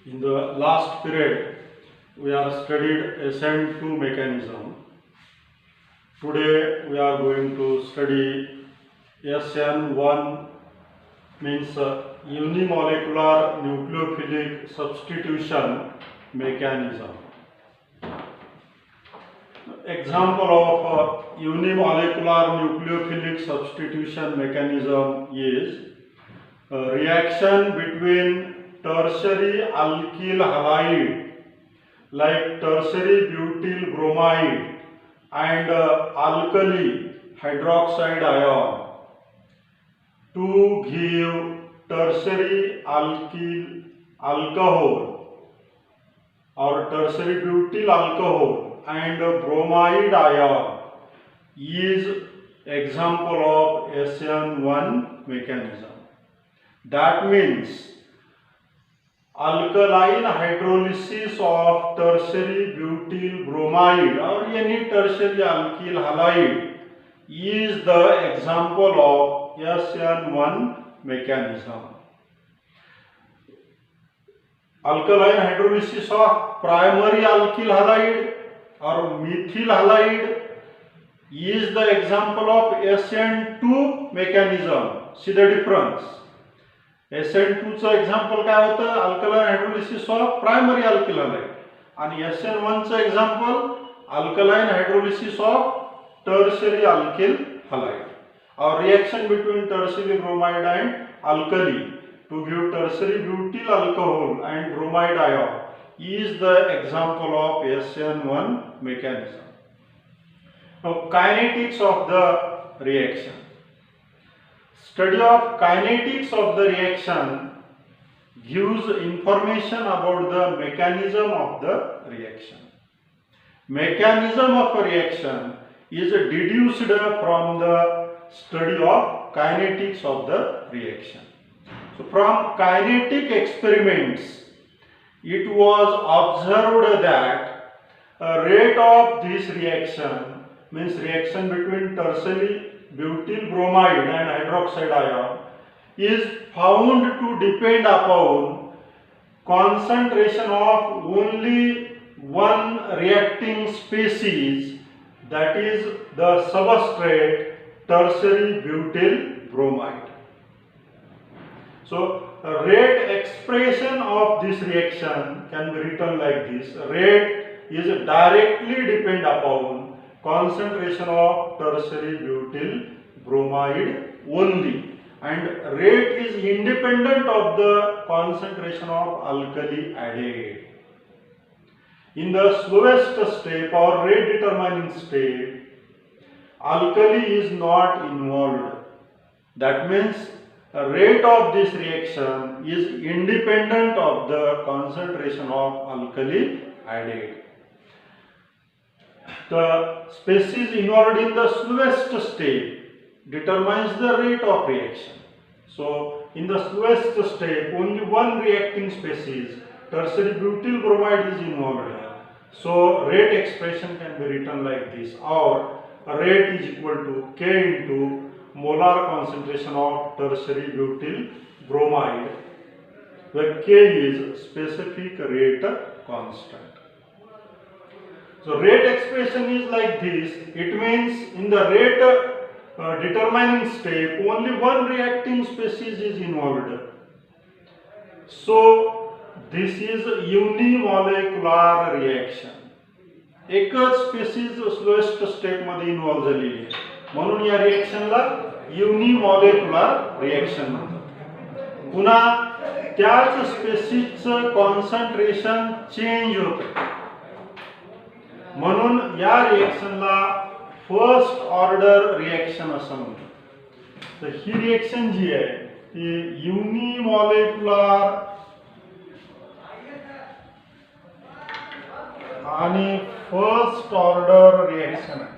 In the last period, we have studied SN2 mechanism. Today, we are going to study SN1, means unimolecular nucleophilic substitution mechanism. Example of unimolecular nucleophilic substitution mechanism is reaction between tertiary alkyl halide like tertiary butyl bromide and alkali hydroxide ion to give tertiary alkyl alcohol or tertiary butyl alcohol and bromide ion is example of SN1 mechanism. That means alkaline hydrolysis of tertiary butyl bromide or any tertiary alkyl halide is the example of SN1 mechanism. Alkaline hydrolysis of primary alkyl halide or methyl halide is the example of SN2 mechanism. See the difference. SN2 चं example काय होतं, alkaline hydrolysis of primary alkyl halide, आणि SN1 चं example alkaline hydrolysis of tertiary alkyl halide. Our reaction between tertiary bromide and alkali to give tertiary butyl alcohol and bromide ion is the example of SN1 mechanism. Now, kinetics of the reaction. Study of kinetics of the reaction gives information about the mechanism of the reaction. Mechanism of a reaction is deduced from the study of kinetics of the reaction. So, from kinetic experiments, it was observed that a rate of this reaction, means reaction between tertiary butyl bromide and hydroxide ion, is found to depend upon concentration of only one reacting species, that is the substrate tertiary butyl bromide. So, rate expression of this reaction can be written like this. Rate is directly depend upon concentration of tertiary butyl bromide only, and rate is independent of the concentration of alkali added. In the slowest step or rate determining step, alkali is not involved. That means the rate of this reaction is independent of the concentration of alkali added. The species involved in the slowest step determines the rate of reaction. So, in the slowest step, only one reacting species, tertiary butyl bromide, is involved. So, rate expression can be written like this, or rate is equal to K into molar concentration of tertiary butyl bromide, where K is specific rate constant. So, rate expression is like this. It means in the rate determining step, only one reacting species is involved. So, this is unimolecular reaction. एकच spaces slowest step मध्ये involve झालेली आहे, म्हणून या रिएक्शनला युनिमॉलेक्युलर reaction म्हणतात. पुन्हा त्याच स्पेसिसचं concentration change होतं, म्हणून या रिएक्शनला फर्स्ट ऑर्डर रिएक्शन असं म्हणतात. तर ही रिएक्शन जी आहे ती युनिमॉलेक्युलर आणि फर्स्ट ऑर्डर रिएक्शन आहे.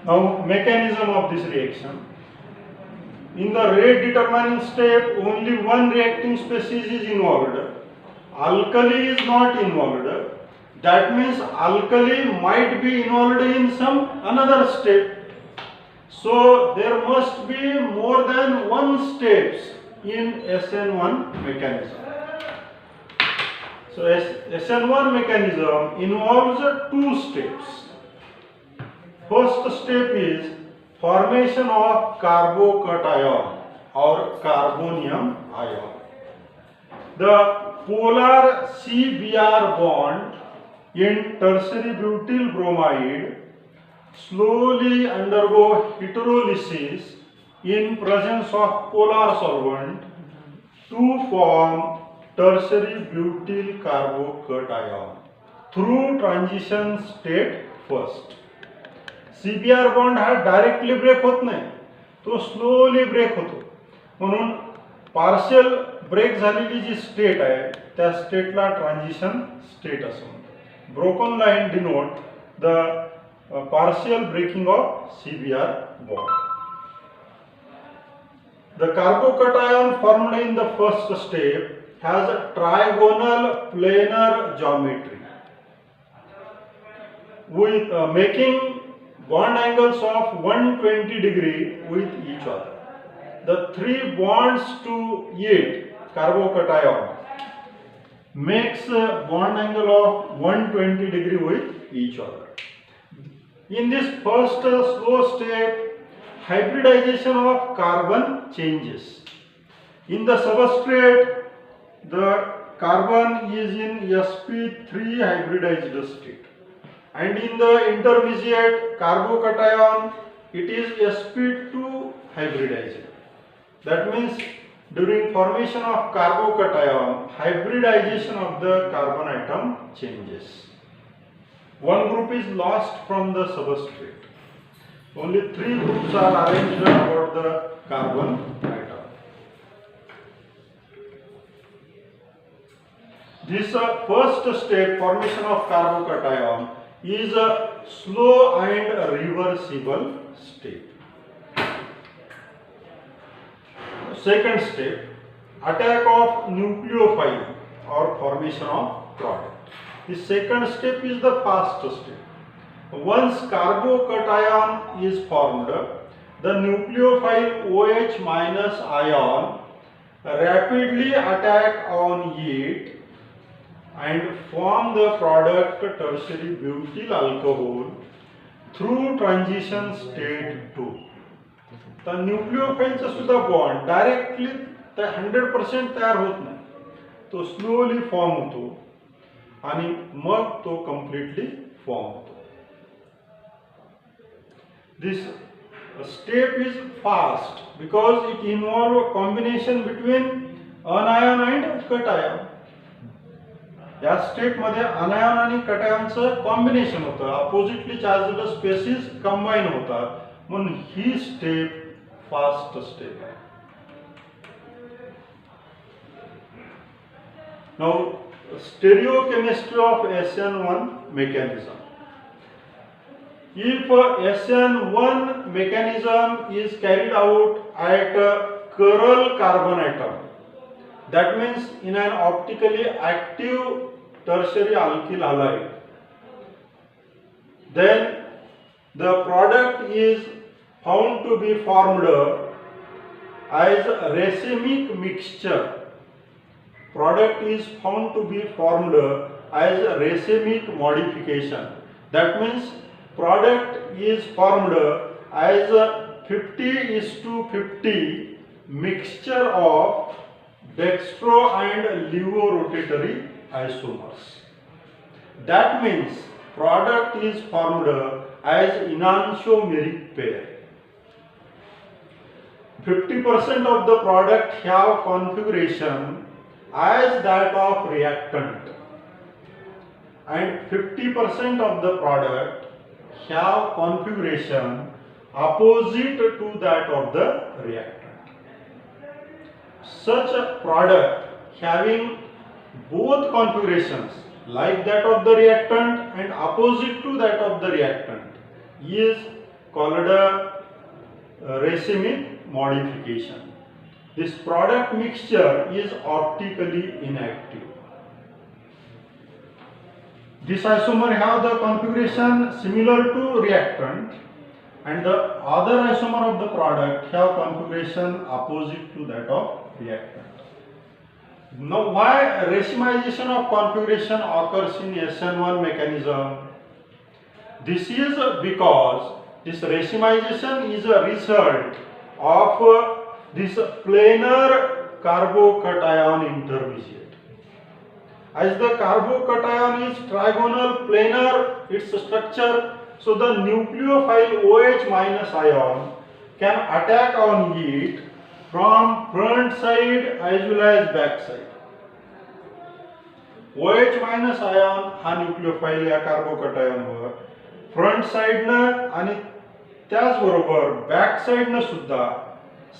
Now, mechanism of this reaction. In the rate determining step, only one reacting species is involved. Alkali is not involved. That means alkali might be involved in some another step. So there must be more than one steps in SN1 mechanism. So SN1 mechanism involves two steps. First step is formation of carbocation or carbonium ion. The polar CBr bond in tertiary butyl bromide slowly undergo heterolysis in presence of polar solvent to form tertiary butyl carbocation through transition state first. CBr bond हा directly break होत नाही, तो slowly break होतो. म्हणून partial break झालेली जी state आहे त्या स्टेटला transition state असं म्हणतात. Broken line denote the partial breaking of CBr bond. The carbocation formed in the first step has a trigonal planar geometry with making bond angles of 120 degree with each other. The three bonds to it carbocation makes a bond angle of 120 degree with each other. In this first slow step, hybridization of carbon changes. In the substrate, the carbon is in sp3 hybridized state, and in the intermediate carbocation, it is sp2 hybridized. That means during formation of carbocation, hybridization of the carbon atom changes. One group is lost from the substrate. Only three groups are arranged about the carbon atom. This first step, formation of carbocation, is a slow and reversible step. Second step, attack of nucleophile or formation of product. The second step is the fast step. Once carbocation is formed, the nucleophile OH minus ion rapidly attack on it and form the product tertiary butyl alcohol through transition state 2. The nucleophile चा सुद्धा bond directly 100% तयार होत नाही, तो slowly form होतो आणि मग तो completely form होतो. This step is fast because it involves a combination between anion and cation. या स्टेप मध्ये अनायन आणि कटायनचं कॉम्बिनेशन होतं, अपोजिटली चार्जड स्पेसिस कंबाईन होतात, म्हणून ही स्टेप फास्ट स्टेप आहे. Now, stereochemistry of SN1 mechanism. If SN1 mechanism is carried out at a chiral carbon atom, that means in an optically active tertiary alkyl halide, then the product is found to be formed as racemic mixture. Product is found to be formed as racemic modification. That means product is formed as a 50:50 mixture of dextro and levorotatory isomers. That means product is formed as enantiomeric pair. 50% of the product have configuration as that of reactant, and 50% of the product have configuration opposite to that of the reactant. Such a product having both configurations like that of the reactant and opposite to that of the reactant is called a racemic modification. This product mixture is optically inactive. This isomer have the configuration similar to reactant, and the other isomer of the product have configuration opposite to that of reactant. Now, why racemization of configuration occurs in SN1 mechanism? This is because this racemization is a result of this planar carbocation intermediate. As the carbocation is trigonal planar, its structure, so the nucleophile OH minus ion can attack on it from front side as well as back side. OH minus ion हा nucleophile या कार्बोकटायनवर front साइडनं आणि त्याचबरोबर back साइडनं सुद्धा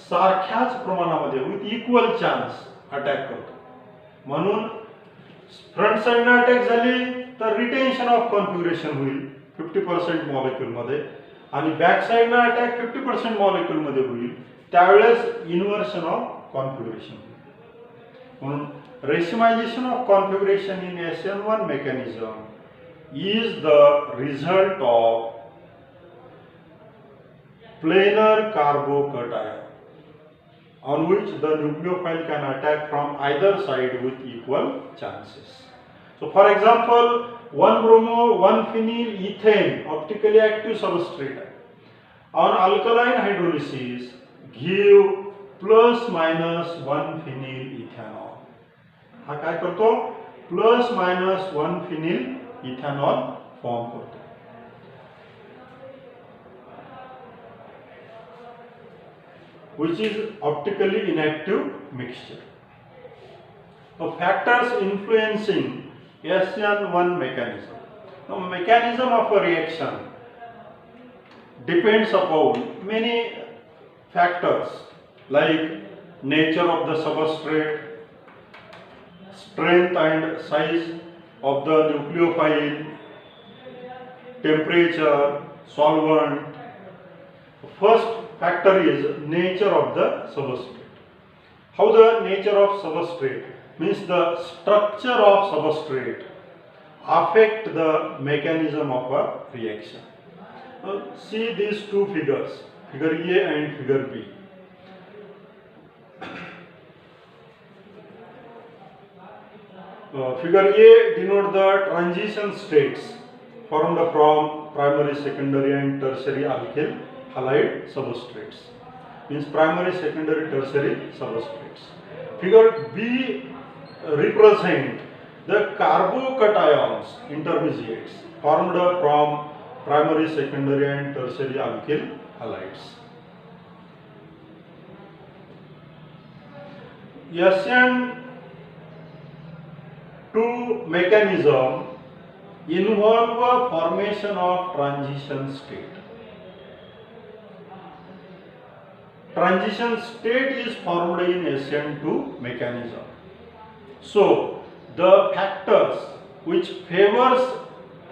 सारख्याच प्रमाणामध्ये with equal chance attack करतो. म्हणून front साइडनं attack झाली तर रिटेन्शन ऑफ कॉन्फिगरेशन होईल 50% मॉलिक्यूल मध्ये, आणि बॅक साइडनं अटॅक 50% मॉलिक्यूल मध्ये होईल, त्यावेळेस इन्व्हर्शन ऑफ कॉन्फिगरेशन होईल. म्हणून racemization of configuration in SN1 mechanism is the result of planar carbocation on which the nucleophile can attack from either side with equal chances. So for example, 1-bromo 1-phenyl ethane optically active substrate on alkaline hydrolysis give plus minus 1-phenyl ethanol. हा काय करतो? Plus minus 1-phenyl ethanol form करतो. which is optically inactive mixture. So factors influencing SN1 mechanism. Now mechanism of a reaction depends upon many factors like nature of the substrate, strength and size of the nucleophile, temperature, solvent. First factor is nature of the substrate. How the nature of substrate means the structure of substrate affect the mechanism of a reaction. Now see these two figures, figure A and figure B. Figure A denote the transition states formed from primary, secondary and tertiary alkyl halide substrates. Means primary, secondary, tertiary substrates. Figure B represent the carbocations intermediates formed from primary, secondary and tertiary alkyl halides. SN2 mechanism involve a formation of transition state. Transition state is formed in SN2 mechanism. So the factors which favors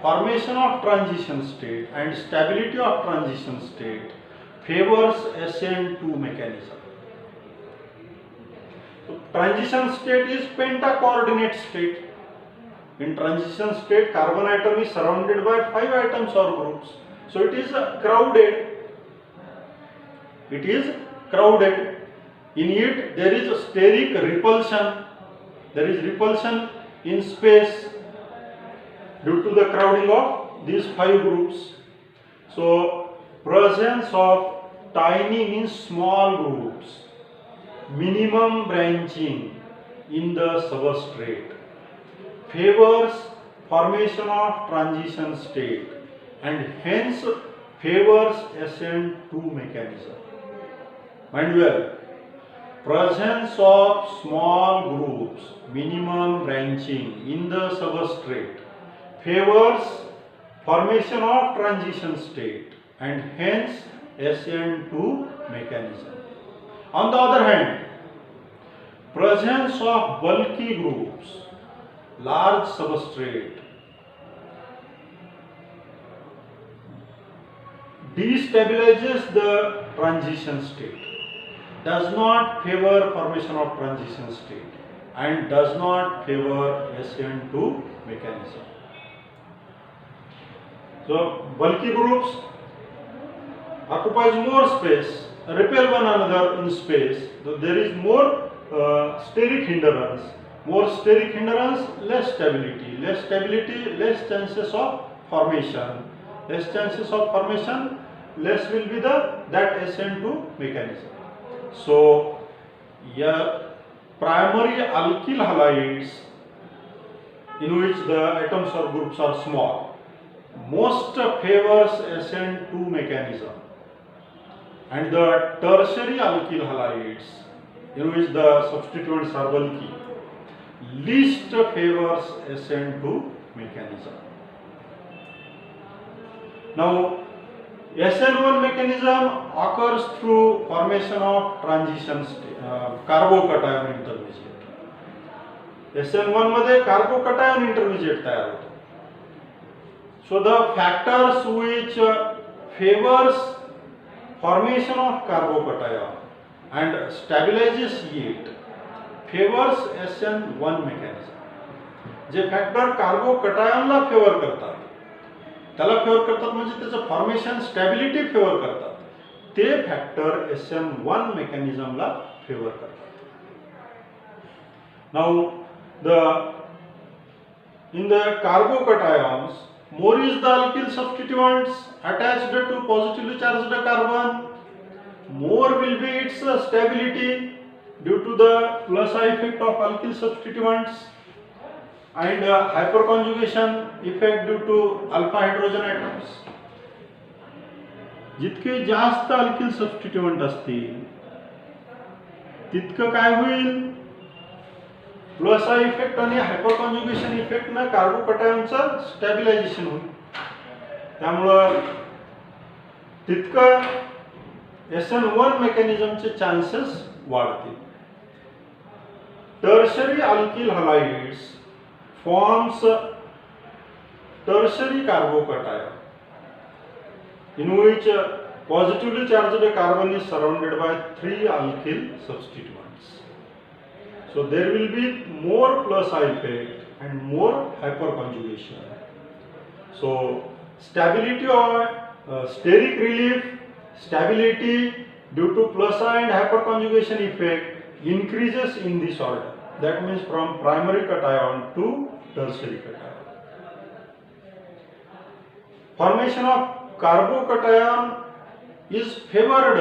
formation of transition state and stability of transition state favors SN2 mechanism. Transition state is pentacoordinate state. In transition state, carbon atom is surrounded by 5 atoms or groups. So it is crowded. It is crowded. In it there is steric repulsion. There is repulsion in space due to the crowding of these 5 groups. So presence of tiny means small groups, minimum branching in the substrate favors formation of transition state and hence favors SN2 mechanism. Mind well, presence of small groups, minimum branching in the substrate favors formation of transition state and hence SN2 mechanism. On the other hand, presence of bulky groups, large substrate destabilizes the transition state, does not favor formation of transition state and does not favor SN2 mechanism. So bulky groups occupies more space, repel one another in space. So there is more steric hindrance. More steric hindrance, less stability. Less stability, less chances of formation. Less chances of formation, less will be that SN2 mechanism. So yeah, primary alkyl halides in which the atoms or groups are small most favors SN2 mechanism, and the tertiary alkyl halides in which the substituents are bulky least favors SN2 mechanism. Now SN1 mechanism occurs through formation of transition carbocation intermediate. SN1 मध्ये carbocation intermediate तयार होतो. So the factors which favors formation of carbocation and stabilizes it favors SN1 mechanism. जे factor कार्बोकटायनला favour करतात, त्याला favour करतात म्हणजे त्याचं फॉर्मेशन स्टॅबिलिटी फेवर करतात, ते फॅक्टर SN1 मेकॅनिझमला फेवर करतात. Now in the carbocations, more is the alkyl substituents attached to positively charged carbon, more will be its stability due to the plus I effect of alkyl substituents and hyperconjugation effect due to alpha hydrogen atoms. जितके जास्त alkyl substituent असतील तितकं काय होईल, plus I effect आणि हायपरकॉन्जुगेशन effect ना कार्बोकटायनचं stabilisation होईल. त्यामुळं तितकं SN1 मेकॅनिझमचे चान्सेस वाढतील. Tertiary alkyl halides forms tertiary carbocation in which positively charged carbon is surrounded by 3 alkyl substituents. So there will be more plus I effect and more hyperconjugation. So stability or steric relief, stability due to plus I and hyperconjugation effect increases in this order. That means from primary cation to tertiary cation. Formation of carbocation is favored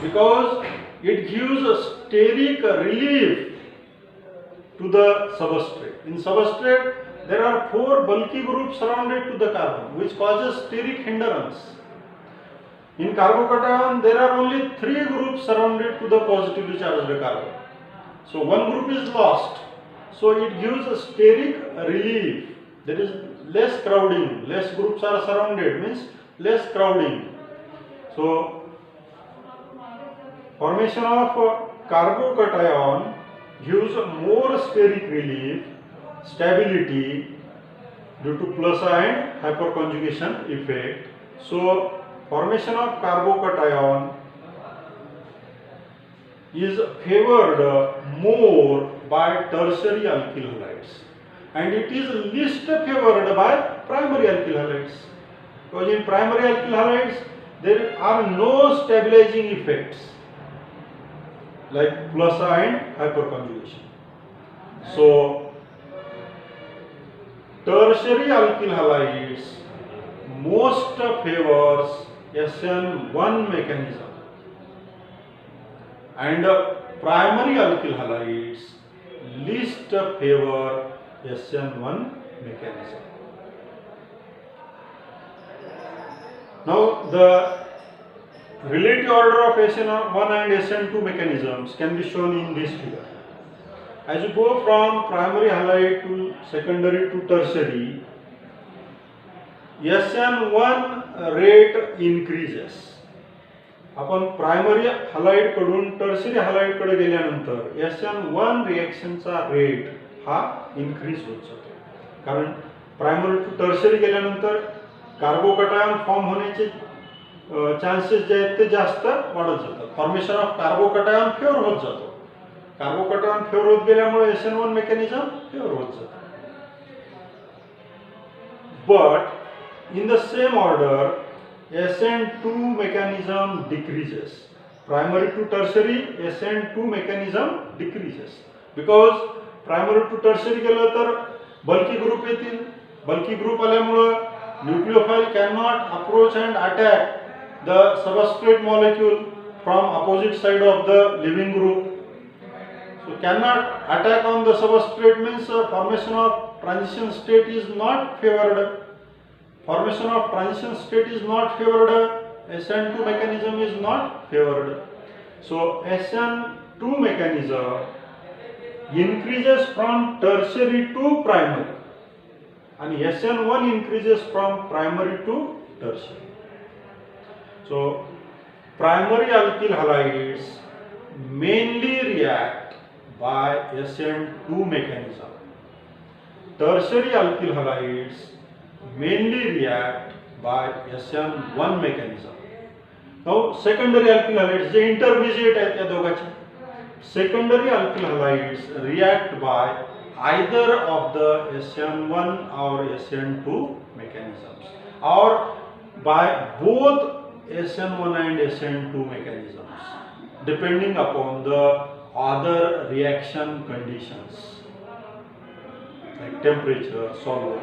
because it gives a steric relief to the substrate. In substrate there are 4 bulky groups surrounded to the carbon which causes steric hindrance. In carbocation there are only 3 groups surrounded to the positively charged carbon. So one group is lost. So it gives a steric relief. There is less crowding. Less groups are surrounded means less crowding. So formation of carbocation gives more steric relief, stability due to plus and hyperconjugation effect. So formation of carbocation is favored more by tertiary alkyl halides and it is least favored by primary alkyl halides, because in primary alkyl halides there are no stabilizing effects like plus and hyperconjugation. So tertiary alkyl halides most favors SN1 mechanism and primary alkyl halides least favor SN1 mechanism. Now the relative order of SN1 and SN2 mechanisms can be shown in this figure. As you go from primary halide to secondary to tertiary, SN1 rate increases. आपण primary halide कडून tertiary halide कडे गेल्यानंतर SN1 रिएक्शनचा rate हा increase होत जातो, कारण primary to tertiary गेल्यानंतर carbocation form होण्याचे चान्सेस जे आहेत ते जास्त वाढत जातात. फॉर्मेशन ऑफ कार्बोकटायन फेवर होत जातो. कार्बोकटायन फेवर होत गेल्यामुळे SN1 मेकॅनिझम फेवर होत जातो. But In the same order, SN2 mechanism decreases. Primary to tertiary SN2 mechanism decreases. Because primary to tertiary गेलं तर bulky group येतील. Bulky group आल्यामुळं nucleophile cannot approach and attack the substrate molecule from opposite side of the living group. So cannot attack on the substrate means formation of transition state is not favored. Formation of transition state is not favored. SN2 mechanism is not favored. So SN2 mechanism increases from tertiary to primary, and SN1 increases from primary to tertiary. So primary alkyl halides mainly react by SN2 mechanism. Tertiary alkyl halides mainly react by SN1 mechanism. Now secondary alkyl halides J intermediate आहेत या दोघांचे, secondary alkyl halides react by either of the SN1 or SN2 mechanisms, or by both SN1 and SN2 mechanisms, depending upon the other reaction conditions like temperature, solvent.